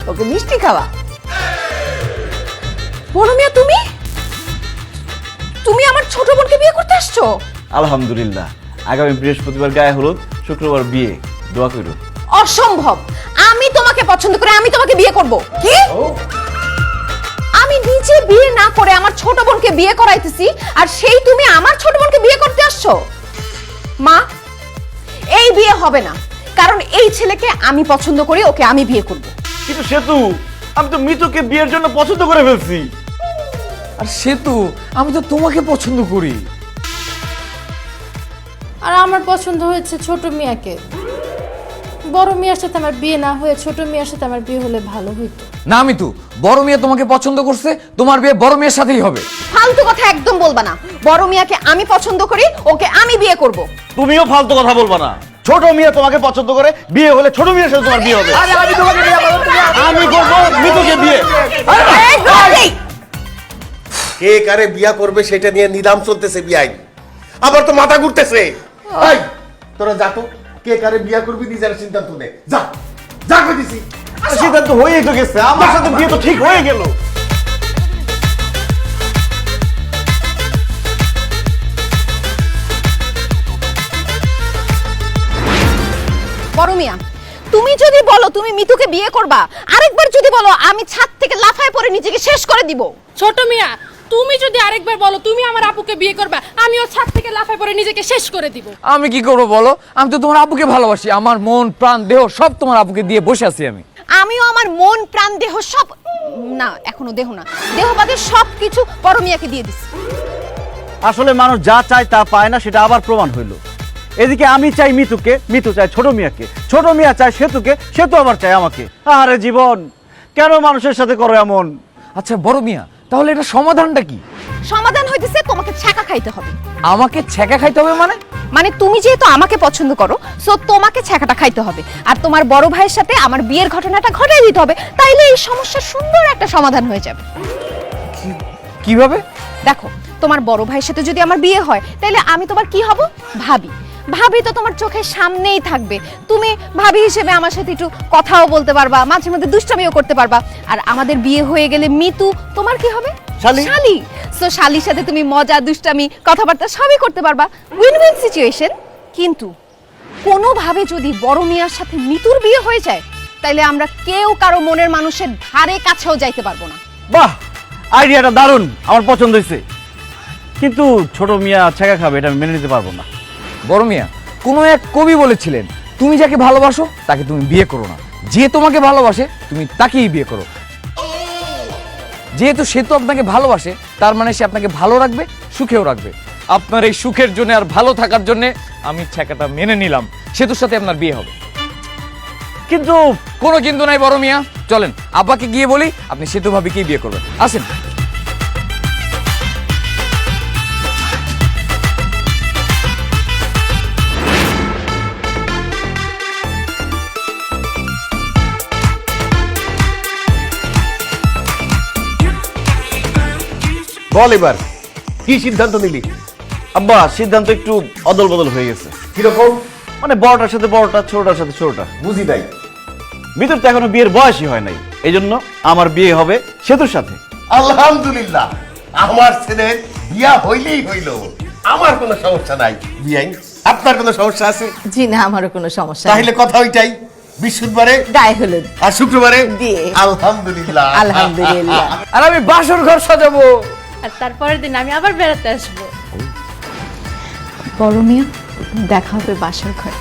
ওকে মিষ্টি খাওয়া। বড় মিয়া, তুমি তুমি আমার ছোট বোনকে বিয়ে করতে আসছো? আলহামদুলিল্লাহ, আগামী বৃহস্পতিবার গায়ে হলুদ, শুক্রবার বিয়ে, দোয়া করো। অসম্ভব, আমি তোমাকে পছন্দ করে আমি তোমাকে বিয়ে করব। কি? আমি নিজে বিয়ে না করে আমার ছোট বোনকে বিয়ে করাইতেছি, আর সেই তুমি আমার ছোট বোনকে বিয়ে করতে আসছো? মা, এই বিয়ে হবে না, কারণ এই ছেলেকে আমি পছন্দ করি, ওকে আমি বিয়ে করব। কিন্তু সেতু, আমি তো মিতুকে বিয়ের জন্য পছন্দ করে ফেলছি। আর সেতু, আমি তো তোমাকে পছন্দ করি। আর আমার পছন্দ হয়েছে ছোট মিয়াকে। বড় মিয়ার সাথে আমার বিয়ে না হয়ে ছোট মিয়ার সাথে আমার বিয়ে হলে ভালো হইতো। না মিতু, বড় মিয়া তোমাকে পছন্দ করছে, তোমার বিয়ে বড় মিয়ার সাথেই হবে। ফালতু কথা একদম বলবা না। বড় মিয়াকে আমি পছন্দ করি, ওকে আমি বিয়ে করব। তুমিও ফালতু কথা বলবা না। ছোট মিয়া তোমাকে পছন্দ করে, বিয়ে হলে ছোট মিয়ার সাথে তোমার বিয়ে হবে। আমি করবো মিতুকে বিয়ে। কে কারে বিয়া করবে সেটা নিয়ে নিলাম চলতেছে বিয়াই। আবার তো মাথা ঘুরতেছে। এই তোরা যা তো, কে কারে বিয়া করবি নিজের সিদ্ধান্ত নে। যা যা কইতেছি। সিদ্ধান্ত হয়েই তো গেছে, আমার সাথে বিয়ে তো ঠিক হয়ে গেল। বড় মিয়া, তুমি যদি বলো তুমি মিতুকে বিয়ে করবা, আরেকবার যদি বলো আমি ছাদ থেকে লাফায় পড়ে নিজেকে শেষ করে দিব। ছোট মিয়া, তুমি যদি আরেকবার বলো তুমি আমার আপুকে বিয়ে করবে, আমিও ছাদ থেকে লাফায় পড়ে নিজেকে শেষ করে দিব। আমি কি করবো বলো? আমি তো তোমার আব্বুকে ভালোবাসি, আমার মন প্রাণ দেহ সব তোমার আব্বুকে দিয়ে বসে আছি আমি। আমিও আমার মন প্রাণ দেহ সব, না এখনো দেহ না, দেহ বাদে সবকিছু বড় মিয়াকে দিয়ে দিছি। আসলে মানুষ যা চায় তা পায় না, সেটা আবার প্রমাণ হইল। এদিকে আমি চাই মিতুকে, মিতু চায় ছোট মিয়াকে, ছোট মিয়া চায় সেতুকে, সেতু আবার চায় আমাকে। আরে জীবন, কেন মানুষের সাথে করো এমন? আচ্ছা বড় মিয়া, তাহলে এটা সমাধানটা কি? সমাধান হইতেছে তোমাকে ছ্যাঁকা খাইতে হবে। আমাকে ছ্যাঁকা খাইতে হবে মানে? মানে তুমি যেহেতু আমাকে পছন্দ করো, সো তোমাকে ছ্যাঁকাটা খাইতে হবে, আর তোমার বড় ভাইয়ের সাথে আমার বিয়ের ঘটনাটা ঘটাই দিতে হবে। তাইলে এই সমস্যার সুন্দর একটা সমাধান হয়ে যাবে। কিভাবে? দেখো, তোমার বড় ভাইয়ের সাথে যদি আমার বিয়ে হয়, তাহলে আমি তোমার কি হব? ভাবি। ভাবি তো তোমার চোখের সামনেই থাকবে। তুমি ভাবি হিসেবে আমার সাথে একটু কথাও বলতে পারবা, মাঝে মধ্যে দুষ্টামিও করতে পারবা। আর আমাদের বিয়ে হয়ে গেলে মিতু তোমার কি হবে? শালি। শালি। সো শালির সাথে তুমি মজা, দুষ্টামি, কথাবার্তা সবই করতে পারবা। Win win situation. কিন্তু কোনোভাবে যদি বড় মিয়ার সাথে মিতুর বিয়ে হয়ে যায়, তাইলে আমরা কেউ কারো মনের মানুষের ধারে কাছেও যাইতে পারবো না। বাহ, আইডিয়াটা দারুণ, আমার পছন্দ হয়েছে। কিন্তু ছোট মিয়া ছ্যাঁকা খাবে, এটা আমি মেনে নিতে পারবো না। বড় মিয়া, কোনো এক কবি বলেছিলেন, তুমি যাকে ভালোবাসো তাকে তুমি বিয়ে করো না, যে তোমাকে ভালোবাসে তুমি তাকেই বিয়ে করো। যেহেতু সে তো আপনাকে ভালোবাসে, তার মানে সে আপনাকে ভালো রাখবে, সুখেও রাখবে। আপনার এই সুখের জন্য আর ভালো থাকার জন্য আমি ছ্যাঁকাটা মেনে নিলাম, সেতুর সাথে আপনার বিয়ে হবে। কিন্তু কোনো কিন্তু নাই বড় মিয়া, চলেন আব্বাকে গিয়ে বলি আপনি সেতু ভাবিকেই বিয়ে করবেন। আসেন। বল এবার কি সিদ্ধান্ত নিলি? আব্বা, সিদ্ধান্ত একটু অদল বদল হয়ে গেছে। কিরকম? মানে বড়টার সাথে বড়টা, ছোটটার সাথে ছোটটা। বুঝি নাই। মিতুর তো এখনো বিয়ের বয়সই হয় নাই, এই জন্য আমার বিয়ে হবে সেতুর সাথে। আলহামদুলিল্লাহ, আমার ছেলের বিয়া হইলেই হইল, আমার কোনো সমস্যা নাই। বিয়াই, আপনার কোনো সমস্যা আছে? জি না, আমারও কোনো সমস্যা নেই। তাহলে কথা ওইটাই, বৃহস্পতিবারে গায়ে হলুদ, আর শুক্রবারে বিয়ে। আলহামদুলিল্লাহ। আলহামদুলিল্লাহ। আর আমি বাসর ঘর সাজাবো। আর তারপরের দিন আমি আবার বেড়াতে আসবো। বড় মিয়া, দেখা হবে বাসার ঘরে।